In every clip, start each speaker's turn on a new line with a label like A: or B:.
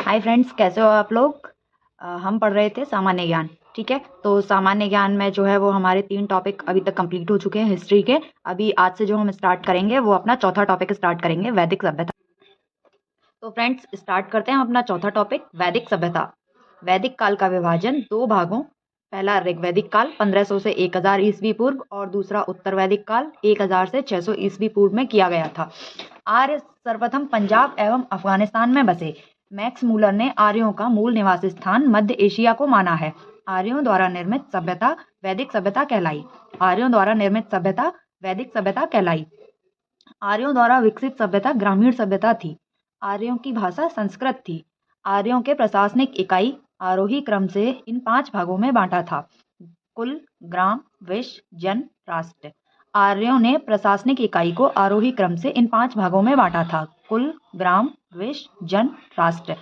A: Hi friends, कैसे हो आप लोग। हम पढ़ रहे थे सामान्य ज्ञान। ठीक है, तो सामान्य ज्ञान में जो है वो हमारे 3 टॉपिक अभी तक कंप्लीट हो चुके हैं हिस्ट्री के। अभी आज से जो हम स्टार्ट करेंगे वो अपना चौथा टॉपिक स्टार्ट करेंगे, वैदिक सभ्यता। तो फ्रेंड्स, स्टार्ट करते हैं अपना चौथा टॉपिक, वैदिक सभ्यता। वैदिक काल का विभाजन 2 भागों, पहला ऋग्वैदिक काल 1500 से 1000 ईस्वी पूर्व और दूसरा उत्तर वैदिक काल 1000 से 600 ईस्वी पूर्व में किया गया था। आर्य सर्वप्रथम पंजाब एवं अफगानिस्तान में बसे। मैक्स मूलर ने आर्यों का मूल निवास स्थान मध्य एशिया को माना है। आर्यों द्वारा निर्मित सभ्यता वैदिक सभ्यता कहलाई। आर्यों द्वारा निर्मित सभ्यता वैदिक सभ्यता कहलाई। आर्यों द्वारा विकसित सभ्यता ग्रामीण सभ्यता थी। आर्यों की भाषा संस्कृत थी। आर्यों के प्रशासनिक इकाई आरोही क्रम से इन 5 भागों में बांटा था: कुल, ग्राम, विश्व, जन, राष्ट्र। आर्यों ने प्रशासनिक इकाई को आरोही क्रम से इन 5 भागों में बांटा था: कुल, ग्राम, विश्व, जन, राष्ट्र।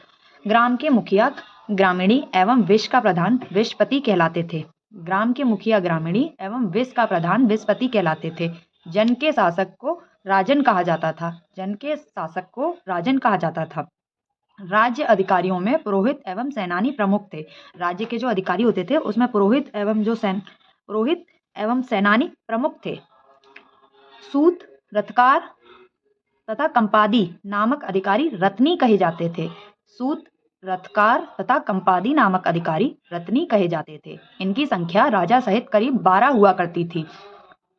A: ग्राम के मुखिया ग्रामीणी एवं विश्व का प्रधान विश्वपति कहलाते थे। ग्राम के मुखिया ग्रामीणी एवं विश्व का प्रधान विश्वपति कहलाते थे। जन के शासक को राजन कहा जाता था। जन के शासक को राजन कहा जाता था। राज्य अधिकारियों में पुरोहित एवं सेनानी प्रमुख थे। राज्य के जो अधिकारी होते थे उसमें पुरोहित एवं सेनानी प्रमुख थे। सूत, रथकार तथा कंपादी नामक अधिकारी रत्नी कहे जाते थे। सूत, रथकार तथा कंपादी नामक अधिकारी रत्नी कहे जाते थे। इनकी संख्या राजा सहित करीब 12 हुआ करती थी।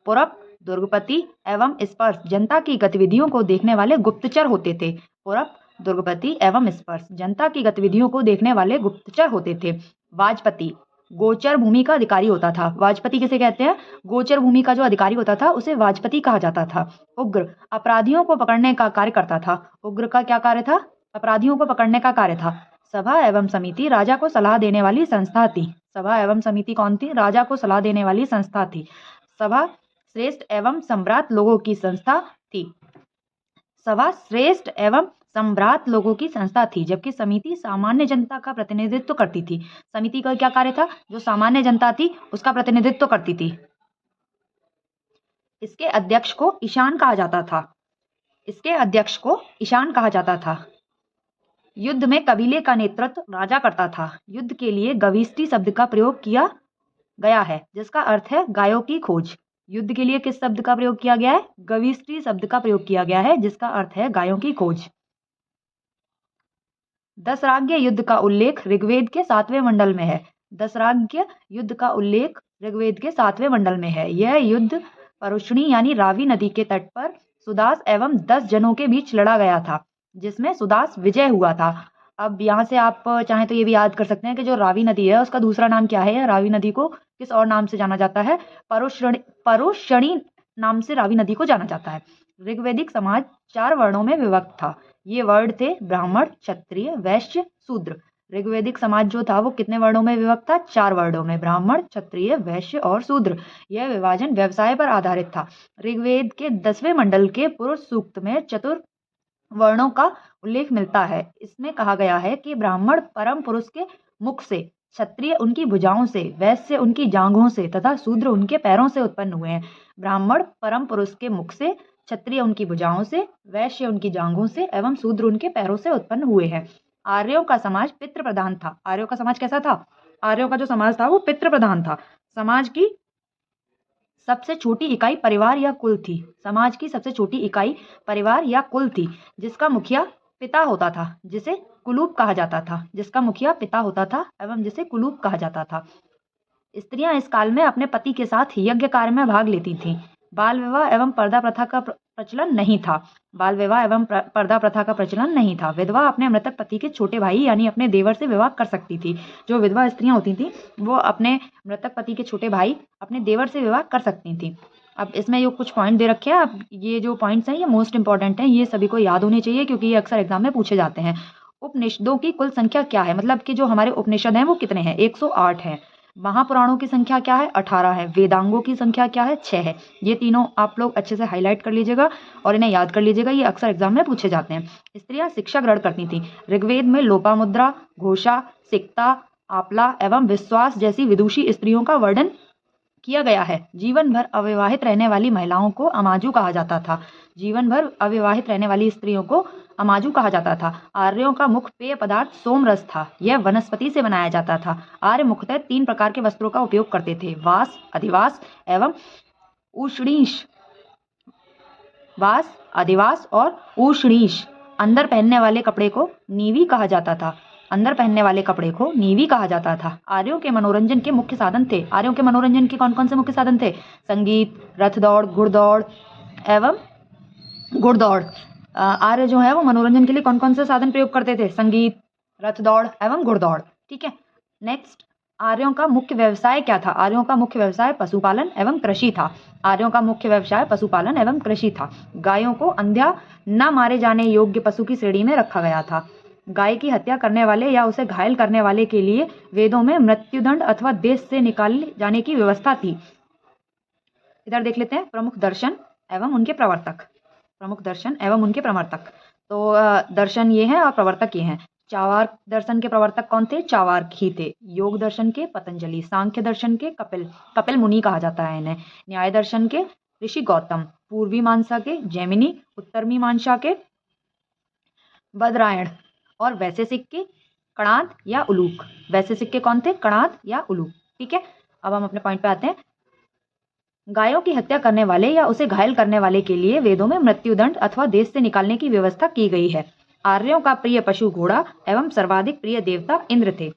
A: पुरप, दुर्गपति एवं स्पर्श जनता की गतिविधियों को देखने वाले गुप्तचर होते थे। पुरप, दुर्गपति एवं स्पर्श जनता की गतिविधियों को देखने वाले गुप्तचर होते थे। वाजपति गोचर भूमि का अधिकारी होता था। वाजपति किसे कहते हैं? गोचर भूमि का जो अधिकारी होता था उसे वाजपति कहा जाता था। उग्र अपराधियों को पकड़ने का कार्य करता था। उग्र का क्या कार्य था? अपराधियों को पकड़ने का कार्य था। सभा एवं समिति राजा को सलाह देने वाली संस्था थी। सभा एवं समिति कौन थी? राजा को सलाह देने वाली संस्था थी। सभा श्रेष्ठ एवं सम्राट लोगों की संस्था थी। सभा श्रेष्ठ एवं सम्राट लोगों की संस्था थी, जबकि समिति सामान्य जनता का प्रतिनिधित्व करती थी। समिति का क्या कार्य था? जो सामान्य जनता थी उसका प्रतिनिधित्व करती थी। इसके अध्यक्ष को ईशान कहा जाता था। इसके अध्यक्ष को ईशान कहा जाता था। युद्ध में कबीले का नेतृत्व राजा करता था। युद्ध के लिए गविष्टि शब्द का प्रयोग किया गया है, जिसका अर्थ है गायों की खोज। युद्ध के लिए किस शब्द का प्रयोग किया गया है? गविष्टि शब्द का प्रयोग किया गया है, जिसका अर्थ है गायों की खोज। दशराज्य युद्ध का उल्लेख ऋग्वेद के 7वें मंडल में है। दशराज्य युद्ध का उल्लेख ऋग्वेद के 7वें मंडल में है। यह युद्ध परुष्णी यानी रावी नदी के तट पर सुदास एवं 10 जनों के बीच लड़ा गया था, जिसमें सुदास विजय हुआ था। अब यहाँ से आप चाहें तो ये भी याद कर सकते हैं कि जो रावी नदी है उसका दूसरा नाम क्या है, या रावी नदी को किस और नाम से जाना जाता है? परुष्णी नाम से रावी नदी को जाना जाता है। ऋग्वैदिक समाज 4 वर्णों में विभक्त था। ये वर्ण थे ब्राह्मण, क्षत्रिय, वैश्य, शूद्र। ऋग्वैदिक समाज जो था वो कितने वर्णों में विभक्त था? 4 वर्णों में, ब्राह्मण, क्षत्रिय, वैश्य और शूद्र। यह विभाजन व्यवसाय पर आधारित था। ऋग्वेद के 10वें मंडल के पुरुष सूक्त में चतुर वर्णों का उल्लेख मिलता है। इसमें कहा गया है कि ब्राह्मण परम पुरुष के मुख से, क्षत्रिय उनकी भुजाओं से, वैश्य उनकी जांघों से तथा शूद्र उनके पैरों से उत्पन्न हुए हैं। ब्राह्मण परम पुरुष के मुख से, क्षत्रिय उनकी भुजाओं से, वैश्य उनकी जांघों से एवं शूद्र उनके पैरों से उत्पन्न हुए हैं। आर्यों का समाज पितृ प्रधान था। आर्यों का समाज कैसा था? आर्यों का जो समाज था वो पितृ प्रधान था। समाज की सबसे छोटी इकाई परिवार या कुल थी। समाज की सबसे छोटी इकाई परिवार या कुल थी, जिसका मुखिया पिता होता था, जिसे कुलूप कहा जाता था। जिसका मुखिया पिता होता था एवं जिसे कुलूप कहा जाता था। स्त्रियां इस काल में अपने पति के साथ यज्ञ कार्य में भाग लेती थीं। बाल विवाह एवं पर्दा प्रथा का प्रचलन नहीं था। बाल विवाह एवं पर्दा प्रथा का प्रचलन नहीं था। विधवा अपने मृतक पति के छोटे भाई यानी अपने देवर से विवाह कर सकती थी। जो विधवा स्त्रियां होती थी वो अपने मृतक पति के छोटे भाई अपने देवर से विवाह कर सकती थी। अब इसमें ये कुछ पॉइंट दे रखे हैं। अब ये जो पॉइंट्स हैं ये मोस्ट इंपॉर्टेंट हैं, ये सभी को याद होने चाहिए क्योंकि ये अक्सर एग्जाम में पूछे जाते हैं। उपनिषदों की कुल संख्या क्या है? मतलब कि जो हमारे उपनिषद हैं वो कितने हैं? 108 हैं। महापुराणों की संख्या क्या है? 18 है। वेदांगों की संख्या क्या है? 6 है। ये तीनों आप लोग अच्छे से हाईलाइट कर लीजिएगा और इन्हें याद कर लीजिएगा, ये अक्सर एग्जाम में पूछे जाते हैं। स्त्रियां शिक्षा ग्रहण करती थी। ऋग्वेद में लोपामुद्रा, घोषा, सिक्ता, आपला एवं विश्वास जैसी विदुषी स्त्रियों का वर्णन किया गया है। जीवन भर अविवाहित रहने वाली महिलाओं को अमाजु कहा जाता था। जीवन भर अविवाहित रहने वाली स्त्रियों को अमाजू कहा जाता था। आर्यों का मुख्य पेय पदार्थ सोमरस था। यह वनस्पति से बनाया जाता था। आर्य मुख्यतः 3 प्रकार के वस्त्रों का उपयोग करते थे: वास, अधिवास एवं उष्णीष। वास, अधिवास और उष्णीष। अंदर पहनने वाले कपड़े को नीवी कहा जाता था। अंदर पहनने वाले कपड़े को नीवी कहा जाता था। आर्यों के मनोरंजन के मुख्य साधन थे। आर्यों के मनोरंजन के कौन कौन से मुख्य साधन थे? संगीत, रथ दौड़, घुड़दौड़ एवं घुड़दौड़। आर्य जो है वो मनोरंजन के लिए कौन कौन से साधन प्रयोग करते थे? संगीत, रथ दौड़ एवं घुड़दौड़। ठीक है। नेक्स्ट, आर्यों का मुख्य व्यवसाय क्या था? आर्यों का मुख्य व्यवसाय पशुपालन एवं कृषि था। आर्यों का मुख्य व्यवसाय पशुपालन एवं कृषि था। गायों को अंधा न मारे जाने योग्य पशु की श्रेणी में रखा गया था। गाय की हत्या करने वाले या उसे घायल करने वाले के लिए वेदों में मृत्युदंड अथवा देश से निकाले जाने की व्यवस्था थी। इधर देख लेते हैं प्रमुख दर्शन एवं उनके प्रवर्तक। प्रमुख दर्शन एवं उनके प्रवर्तक। तो दर्शन ये है और प्रवर्तक ये हैं। चावार्क दर्शन के प्रवर्तक कौन थे? चावार्क ही थे। योग दर्शन के पतंजलि। सांख्य दर्शन के कपिल, कपिल मुनि कहा जाता है इन्हें। न्याय दर्शन के ऋषि गौतम। पूर्वी मीमांसा के जैमिनी। उत्तर मीमांसा के बदरायण। और वैशेषिक के कणाद या उलूक। वैशेषिक के कौन थे? कणाद या उलूक। ठीक है। अब हम अपने पॉइंट पे आते हैं। गायों की हत्या करने वाले या उसे घायल करने वाले के लिए वेदों में मृत्युदंड अथवा देश से निकालने की व्यवस्था की गई है। आर्यों का प्रिय पशु घोड़ा एवं सर्वाधिक प्रिय देवता इंद्र थे।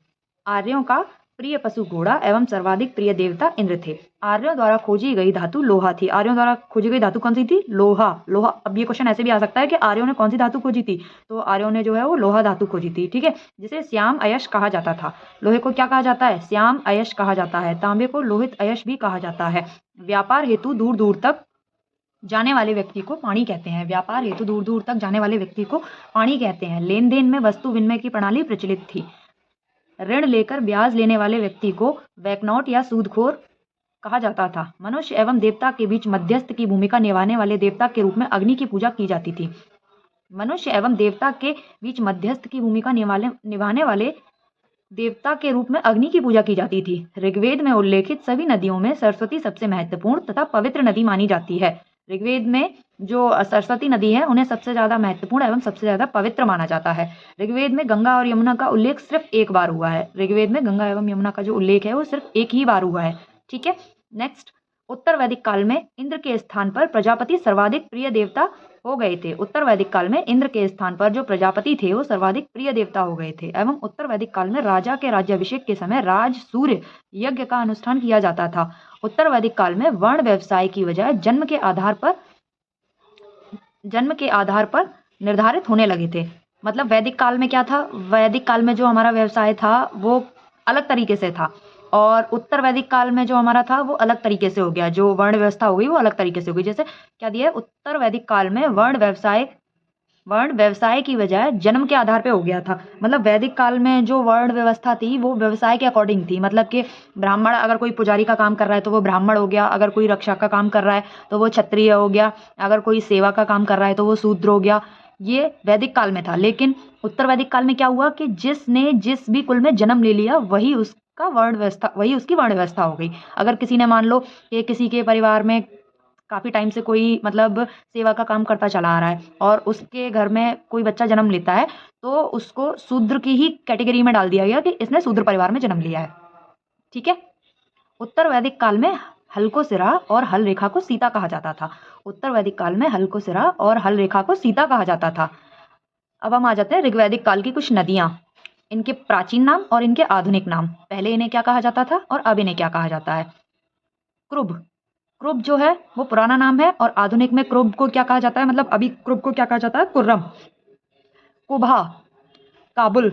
A: आर्यों का प्रिय पशु घोड़ा एवं सर्वाधिक प्रिय देवता इंद्र थे। आर्यों द्वारा खोजी गई धातु लोहा थी। आर्यों द्वारा खोजी गई धातु कौन सी थी? लोहा। लोहा। अब ये क्वेश्चन ऐसे भी आ सकता है कि आर्यों ने कौन सी धातु खोजी थी? तो आर्यों ने जो है वो लोहा धातु खोजी थी। ठीक है। जिसे श्याम अयश कहा जाता था। लोहे को क्या कहा जाता है? श्याम अयश कहा जाता है। तांबे को लोहित अयश भी कहा जाता है। व्यापार हेतु दूर दूर तक जाने वाले व्यक्ति को पाणी कहते हैं। व्यापार हेतु दूर दूर तक जाने वाले व्यक्ति को पाणी कहते हैं। लेन देन में वस्तु विनिमय की प्रणाली प्रचलित थी। ऋण लेकर ब्याज लेने वाले व्यक्ति को वैकनौट या सूदखोर कहा जाता था। मनुष्य एवं देवता के बीच मध्यस्थ की भूमिका निभाने वाले देवता के रूप में अग्नि की पूजा की जाती थी। मनुष्य एवं देवता के बीच मध्यस्थ की भूमिका निभाने वाले देवता के रूप में अग्नि की पूजा की जाती थी। ऋग्वेद में उल्लेखित सभी नदियों में सरस्वती सबसे महत्वपूर्ण तथा पवित्र नदी मानी जाती है। ऋग्वेद में जो सरस्वती नदी है उन्हें सबसे ज्यादा महत्वपूर्ण एवं सबसे ज्यादा पवित्र माना जाता है। ऋग्वेद में गंगा और यमुना का उल्लेख सिर्फ एक बार हुआ है। ऋग्वेद में गंगा एवं यमुना का जो उल्लेख है वो सिर्फ एक ही बार हुआ है। ठीक है। नेक्स्ट, उत्तर वैदिक काल में इंद्र के स्थान पर प्रजापति सर्वाधिक प्रिय देवता हो गए थे। उत्तर वैदिक काल में इंद्र के स्थान पर जो प्रजापति थे वो सर्वाधिक प्रिय देवता हो गए थे। एवं उत्तर वैदिक काल में राजा के राज्याभिषेक के समय राज सूर्य यज्ञ का अनुष्ठान किया जाता था। उत्तर वैदिक काल में वर्ण व्यवसाय की बजाय जन्म के आधार पर निर्धारित होने लगे थे। मतलब वैदिक काल में क्या था? वैदिक काल में जो हमारा व्यवसाय था वो अलग तरीके से था और उत्तर वैदिक काल में जो हमारा था वो अलग तरीके से हो गया। जो वर्ण व्यवस्था हो गई वो अलग तरीके से हो गई। जैसे क्या दिया है? उत्तर वैदिक काल में वर्ण व्यवसाय की बजाय जन्म के आधार पे हो गया था। मतलब वैदिक काल में जो वर्ण व्यवस्था थी वो व्यवसाय के अकॉर्डिंग थी। मतलब कि ब्राह्मण, अगर कोई पुजारी का काम कर रहा है तो वो ब्राह्मण हो गया। अगर कोई रक्षा का काम कर रहा है तो वो क्षत्रिय हो गया। अगर कोई सेवा का काम कर रहा है तो वो शूद्र हो गया। ये वैदिक काल में था। लेकिन उत्तर वैदिक काल में क्या हुआ कि जिसने जिस भी कुल में जन्म ले लिया वही उसकी वर्ण व्यवस्था हो गई। अगर किसी ने, मान लो कि किसी के परिवार में काफी टाइम से कोई मतलब सेवा का काम करता चला आ रहा है और उसके घर में कोई बच्चा जन्म लेता है तो उसको शूद्र की ही कैटेगरी में डाल दिया गया कि इसने शूद्र परिवार में जन्म लिया है। ठीक है। उत्तर वैदिक काल में हल को सिरा और हल रेखा को सीता कहा जाता था। उत्तर वैदिक काल में हल को सिरा और हल रेखा को सीता कहा जाता था। अब हम आ जाते हैं ऋग्वैदिक काल की कुछ नदियां, इनके प्राचीन नाम और इनके आधुनिक नाम। पहले इन्हें क्या कहा जाता था और अब इन्हें क्या कहा जाता है? क्रुब। क्रुब जो है वो पुराना नाम है और आधुनिक में क्रुब को क्या कहा जाता है? मतलब अभी क्रुब को क्या कहा जाता है? कुर्रम। कुबा, काबुल,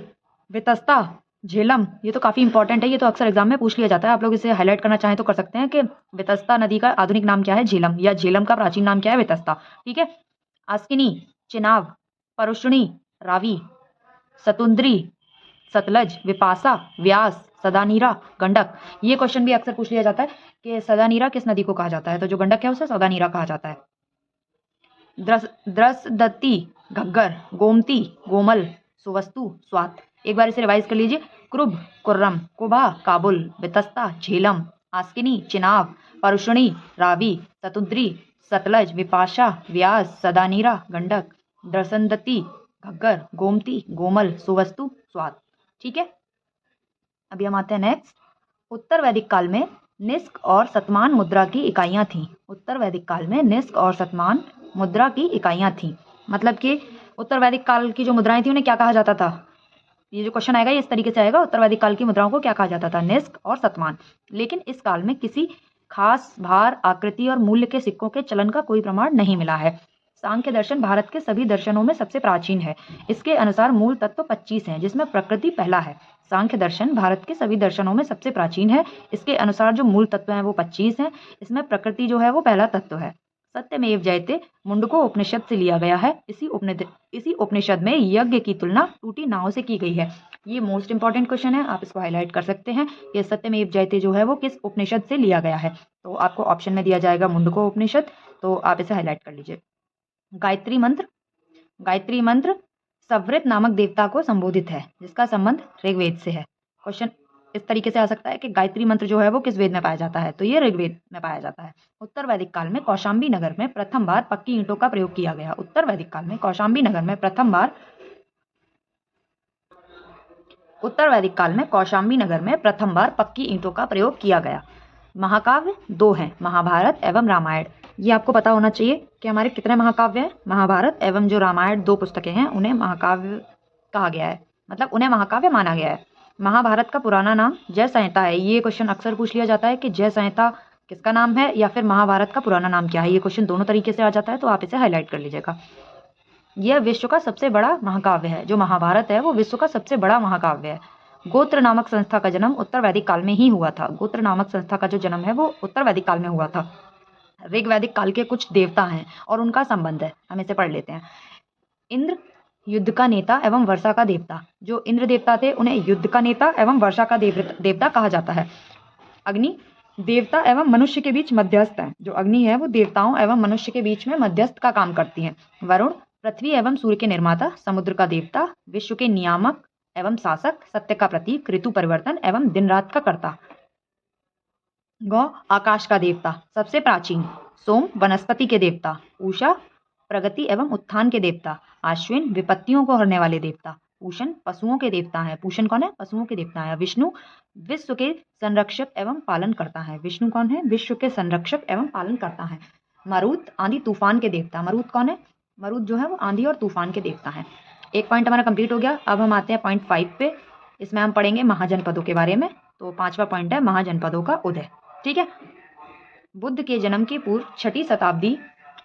A: वितस्ता, झेलम। ये तो काफी इंपॉर्टेंट है, ये तो अक्सर एग्जाम में पूछ लिया जाता है। आप लोग इसे हाईलाइट करना चाहें तो कर सकते हैं कि वितस्ता नदी का आधुनिक नाम क्या है? झेलम। या झेलम का प्राचीन नाम क्या है? वितस्ता। ठीक है। आस्किनी, चिनाब, परुष्णी, रावी, सतुंद्री, सतलज, विपासा, व्यास, सदानीरा, गंडक। ये क्वेश्चन भी अक्सर पूछ लिया जाता है कि सदानीरा किस नदी को कहा जाता है? तो जो गंडक है उसे सदानीरा कहा जाता है। द्रसदत्ती, घग्गर, गोमती, गोमल, सुवस्तु, स्वात। एक बार इसे रिवाइज कर लीजिए। क्रुब, कुर्रम, कुबा, काबुल, वितस्ता, झेलम, आस्किनी, चिनाब, परुष्णी, रावी, सतुद्री, सतलज, विपाशा, व्यास, सदानीरा, गंडक, द्रसदत्ती, घग्गर, गोमती, गोमल, सुवस्तु, स्वात। ठीक है, अभी हम आते हैं नेक्स्ट। उत्तर वैदिक काल में निस्क और शतमान मुद्रा की इकाइयाँ थीं। उत्तर वैदिक काल में निस्क और शतमान मुद्रा की इकाइयाँ थीं, मतलब कि उत्तर वैदिक काल की जो मुद्राएं थी उन्हें क्या कहा जाता था। ये जो क्वेश्चन आएगा ये इस तरीके से आएगा, उत्तर वैदिक काल की मुद्राओं को क्या कहा जाता था, निस्क और शतमान। लेकिन इस काल में किसी खास भार, आकृति और मूल्य के सिक्कों के चलन का कोई प्रमाण नहीं मिला है। सांख्य दर्शन भारत के सभी दर्शनों में सबसे प्राचीन है। इसके अनुसार मूल तत्व 25 हैं, जिसमें प्रकृति पहला है। सांख्य दर्शन भारत के सभी दर्शनों में सबसे प्राचीन है। इसके अनुसार जो मूल तत्व हैं वो 25 हैं। इसमें प्रकृति जो है वो पहला तत्व है। सत्यमेव जयते मुंडको उपनिषद से लिया गया है। इसी उपनिषद में यज्ञ की तुलना टूटी नाव से की गई है। ये मोस्ट इंपॉर्टेंट क्वेश्चन है, आप इसको हाईलाइट कर सकते हैं। ये सत्यमेव जयते जो है वो किस उपनिषद से लिया गया है, तो आपको ऑप्शन में दिया जाएगा मुंडको उपनिषद, तो आप इसे हाईलाइट कर लीजिए। गायत्री मंत्र, गायत्री मंत्र सवृत नामक देवता को संबोधित है, जिसका संबंध ऋग्वेद से है। क्वेश्चन इस तरीके से आ सकता है कि गायत्री मंत्र जो है वो किस वेद में पाया जाता है, तो ये ऋग्वेद में पाया जाता है। उत्तर वैदिक काल में कौशाम्बी नगर में प्रथम बार पक्की ईंटों का प्रयोग किया गया। उत्तर वैदिक काल में कौशाम्बी नगर में प्रथम बार पक्की ईंटों का प्रयोग किया गया। महाकाव्य 2 हैं, महाभारत एवं रामायण। ये आपको पता होना चाहिए कि हमारे कितने महाकाव्य हैं। महाभारत एवं जो रामायण 2 पुस्तकें हैं उन्हें महाकाव्य कहा गया है, मतलब उन्हें महाकाव्य माना गया है। महाभारत का पुराना नाम जय संहिता है। ये क्वेश्चन अक्सर पूछ लिया जाता है कि जय संहिता किसका नाम है या फिर महाभारत का पुराना नाम क्या है। ये क्वेश्चन दोनों तरीके से आ जाता है, तो आप इसे हाईलाइट कर लीजिएगा। यह विश्व का सबसे बड़ा महाकाव्य है। जो महाभारत है वो विश्व का सबसे बड़ा महाकाव्य है। गोत्र नामक संस्था का जन्म उत्तर वैदिक काल में ही हुआ था। गोत्र नामक संस्था का जो जन्म है वो उत्तर वैदिक काल में हुआ था। ऋग वैदिक काल के कुछ देवता हैं और उनका संबंध है, हम इसे पढ़ लेते हैं। इंद्र युद्ध का नेता एवं वर्षा का देवता। जो इंद्र देवता थे उन्हें युद्ध का नेता एवं वर्षा का देवता कहा जाता है। अग्नि देवता एवं मनुष्य के बीच मध्यस्थ है। जो अग्नि है वो देवताओं एवं मनुष्य के बीच में मध्यस्थ का काम करती है। वरुण पृथ्वी एवं सूर्य के निर्माता, समुद्र का देवता, विश्व के नियामक एवं शासक, सत्य का प्रतीक, ऋतु परिवर्तन एवं दिन रात का कर्ता। गौ आकाश का देवता, सबसे प्राचीन। सोम वनस्पति के देवता। उषा प्रगति एवं उत्थान के देवता। अश्विन विपत्तियों को हरने वाले देवता। पूषण पशुओं के देवता हैं। पूषण कौन है? पशुओं के देवता है। विष्णु विश्व के संरक्षक एवं पालन करता है। विष्णु कौन है? विश्व के संरक्षक एवं पालन करता है। मरुत आंधी तूफान के देवता। मरुत कौन है? मरुत जो है वो आंधी और तूफान के देवता है। एक पॉइंट हमारा कंप्लीट हो गया। अब हम आते हैं पॉइंट 5 पे। इसमें हम पढ़ेंगे महाजनपदों के बारे में। तो 5वां पॉइंट है महाजनपदों का उदय। ठीक है, बुद्ध के जन्म के पूर्व 6ठी शताब्दी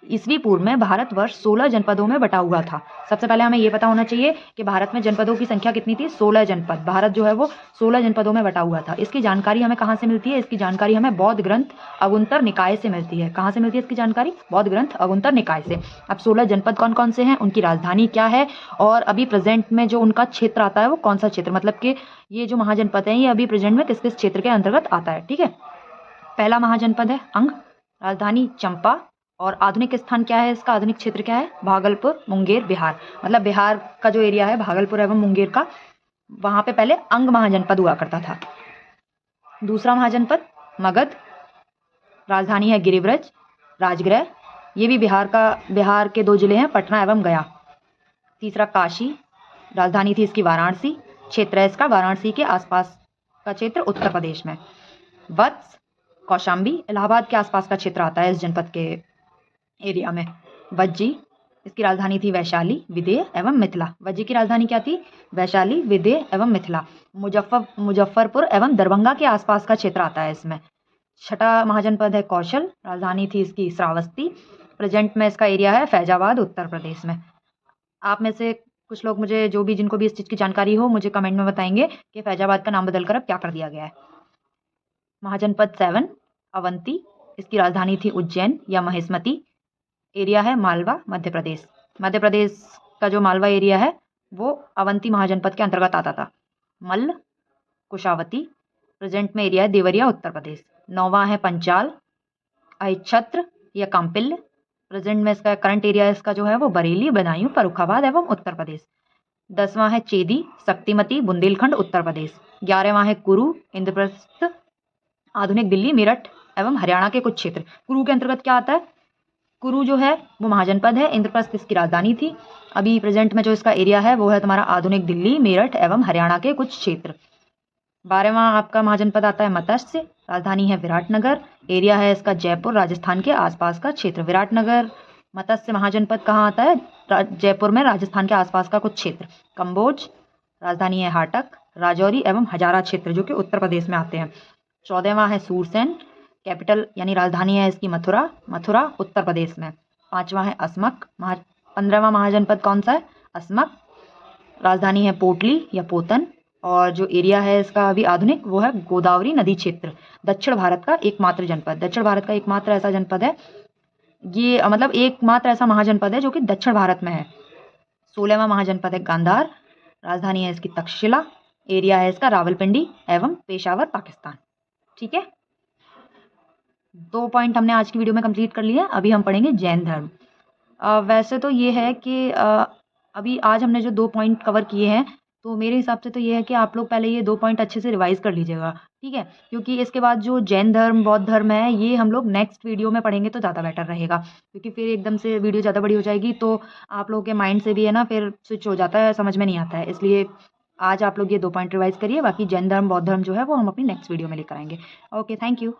A: ईसवी पूर्व में भारतवर्ष 16 जनपदों में बटा हुआ था। सबसे पहले हमें यह पता होना चाहिए कि भारत में जनपदों की संख्या कितनी थी? 16 जनपद। भारत जो है वो 16 जनपदों में बटा हुआ था। इसकी जानकारी हमें कहाँ से मिलती है? इसकी जानकारी हमें बौद्ध ग्रंथ अगुंतर निकाय से मिलती है। कहाँ से मिलती है इसकी जानकारी? बौद्ध ग्रंथ अगुंतर निकाय से। अब 16 जनपद कौन कौन से हैं, उनकी राजधानी क्या है, और अभी प्रेजेंट में जो उनका क्षेत्र आता है वो कौन सा क्षेत्र, मतलब कि ये जो महाजनपद है ये अभी प्रेजेंट में किस किस क्षेत्र के अंतर्गत आता है। ठीक है, पहला महाजनपद है अंग, राजधानी चंपा, और आधुनिक स्थान क्या है इसका? आधुनिक क्षेत्र क्या है? भागलपुर, मुंगेर, बिहार। मतलब बिहार का जो एरिया है भागलपुर एवं मुंगेर का, वहां पे पहले अंग महाजनपद हुआ करता था। दूसरा महाजनपद मगध, राजधानी है गिरिब्रज, राजगृह। ये भी बिहार के 2 जिले हैं, पटना एवं गया। तीसरा काशी, राजधानी थी इसकी वाराणसी, क्षेत्र है इसका वाराणसी के आसपास का क्षेत्र उत्तर प्रदेश में। वत्स कौशाम्बी, इलाहाबाद के आसपास का क्षेत्र आता है इस जनपद के एरिया में। वज्जी, इसकी राजधानी थी वैशाली, विदेह एवं मिथिला। वज्जी की राजधानी क्या थी? वैशाली, विदेह एवं मिथिला। मुजफ्फरपुर एवं दरभंगा के आसपास का क्षेत्र आता है इसमें। 6ठा महाजनपद है कौशल, राजधानी थी इसकी श्रावस्ती, प्रेजेंट में इसका एरिया है फैजाबाद उत्तर प्रदेश में। आप में से कुछ लोग मुझे जिनको भी इस चीज़ की जानकारी हो मुझे कमेंट में बताएंगे कि फैजाबाद का नाम बदलकर अब क्या कर दिया गया है। महाजनपद 7 अवंती, इसकी राजधानी थी उज्जैन या महेशमती, एरिया है मालवा मध्य प्रदेश। मध्य प्रदेश का जो मालवा एरिया है वो अवंती महाजनपद के अंतर्गत आता था। मल्ल कुशावती, प्रेजेंट में एरिया है देवरिया उत्तर प्रदेश। 9वां है पंचाल अहिच्छत्र या काम्पिल्य, प्रेजेंट में इसका करंट एरिया इसका जो है वो बरेली, बदायूं, फर्रुखाबाद एवं उत्तर प्रदेश। 10वां है चेदी शक्तिमती, बुंदेलखंड उत्तर प्रदेश। 11वां है कुरु इंद्रप्रस्थ, आधुनिक दिल्ली, मेरठ एवं हरियाणा के कुछ क्षेत्र। कुरु के अंतर्गत क्या आता है? कुरु जो है वो महाजनपद है। इंद्रप्रस्थ इसकी राजधानी थी। अभी प्रेजेंट में जो इसका एरिया है वो है तुम्हारा आधुनिक दिल्ली, मेरठ एवं हरियाणा के कुछ क्षेत्र। 12वां आपका महाजनपद आता है मत्स्य। राजधानी है विराटनगर। एरिया है इसका जयपुर, राजस्थान के आसपास का क्षेत्र। विराटनगर मत्स्य महाजनपद कहाँ आता है? जयपुर में, राजस्थान के आसपास का कुछ क्षेत्र। कंबोज, राजधानी है हाटक। राजौरी एवं हजारा क्षेत्र जो कि उत्तर प्रदेश में आते हैं। 14वां है सूरसेन। कैपिटल यानी राजधानी है इसकी मथुरा, मथुरा उत्तर प्रदेश में। 5वां है असमक। 15वां महाजनपद कौन सा है? असमक। राजधानी है पोटली या पोतन। और जो एरिया है इसका अभी आधुनिक वो है गोदावरी नदी क्षेत्र। दक्षिण भारत का एकमात्र जनपद, दक्षिण भारत का एकमात्र ऐसा जनपद है ये, मतलब एकमात्र ऐसा महाजनपद है जो कि दक्षिण भारत में है। 16वां महाजनपद है गांधार। राजधानी है इसकी तक्षशिला। एरिया है इसका रावलपिंडी एवं पेशावर, पाकिस्तान। ठीक है, 2 पॉइंट हमने आज की वीडियो में कंप्लीट कर लिए। अभी हम पढ़ेंगे जैन धर्म। वैसे तो ये है कि अभी आज हमने जो 2 पॉइंट कवर किए हैं, तो मेरे हिसाब से तो ये है कि आप लोग पहले ये 2 पॉइंट अच्छे से रिवाइज कर लीजिएगा, ठीक है? क्योंकि इसके बाद जो जैन धर्म, बौद्ध धर्म है, ये हम लोग नेक्स्ट वीडियो में पढ़ेंगे तो ज़्यादा बेटर रहेगा। क्योंकि फिर एकदम से वीडियो ज़्यादा बड़ी हो जाएगी तो आप लोगों के माइंड से भी है ना फिर स्विच हो जाता है, समझ में नहीं आता है। इसलिए आज आप लोग ये 2 पॉइंट रिवाइज करिए, बाकी जैन धर्म, बौद्ध धर्म जो है वो हम अपनी नेक्स्ट वीडियो में लेकर आएंगे। Okay, thank you.